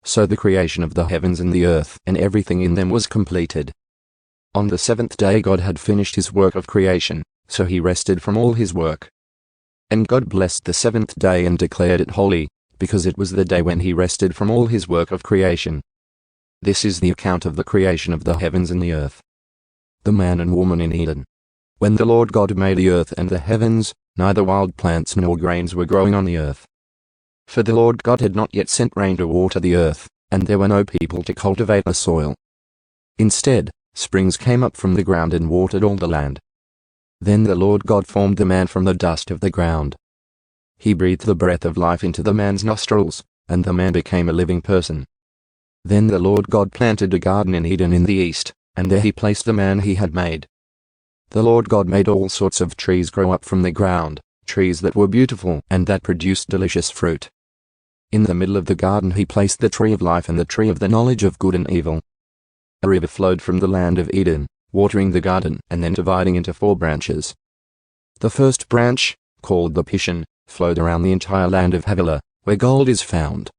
So the creation of the heavens and the earth and everything in them was completed. On the seventh day God had finished his work of creation, so he rested from all his work. And God blessed the seventh day and declared it holy, because it was the day when he rested from all his work of creation. This is the account of the creation of the heavens and the earth. The man and woman in Eden. When the Lord God made the earth and the heavens, neither wild plants nor grains were growing on the earth. For the Lord God had not yet sent rain to water the earth, and there were no people to cultivate the soil. Instead, springs came up from the ground and watered all the land. Then the Lord God formed the man from the dust of the ground. He breathed the breath of life into the man's nostrils, and the man became a living person. Then the Lord God planted a garden in Eden in the east, and there he placed the man he had made. The Lord God made all sorts of trees grow up from the ground, trees that were beautiful and that produced delicious fruit. In the middle of the garden he placed the tree of life and the tree of the knowledge of good and evil. A river flowed from the land of Eden, watering the garden and then dividing into 4 branches. The first branch, called the Pishon, flowed around the entire land of Havilah, where gold is found.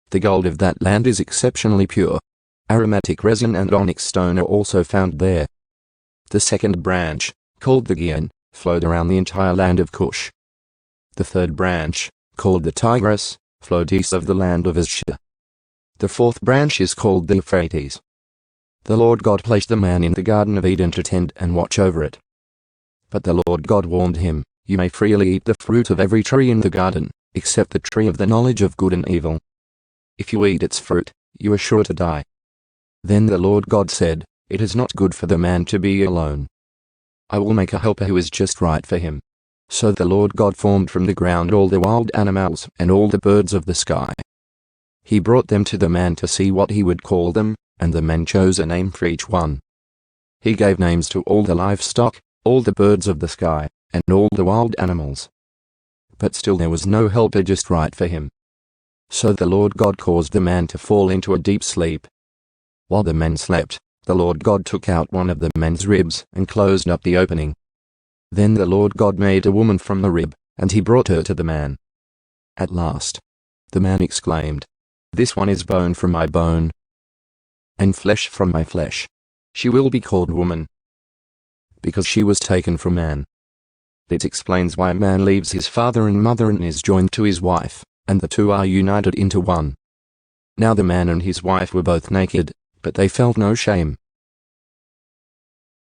The gold of that land is exceptionally pure. Aromatic resin and onyx stone are also found there. The second branch, called the Gihon, flowed around the entire land of Cush. The third branch, called the Tigris, flowed east of the land of Asshur. The fourth branch is called the Euphrates. The Lord God placed the man in the Garden of Eden to tend and watch over it. But the Lord God warned him, "You may freely eat the fruit of every tree in the garden, except the tree of the knowledge of good and evil. If you eat its fruit, you are sure to die." Then the Lord God said, "It is not good for the man to be alone. I will make a helper who is just right for him." So the Lord God formed from the ground all the wild animals and all the birds of the sky. He brought them to the man to see what he would call them, and the man chose a name for each one. He gave names to all the livestock, all the birds of the sky, and all the wild animals. But still there was no helper just right for him. So the Lord God caused the man to fall into a deep sleep. While the man slept, the Lord God took out one of the man's ribs and closed up the opening. Then the Lord God made a woman from the rib, and he brought her to the man. At last, the man exclaimed, "This one is bone from my bone, and flesh from my flesh. She will be called woman, because she was taken from man." This explains why a man leaves his father and mother and is joined to his wife, and the two are united into one. Now the man and his wife were both naked, but they felt no shame.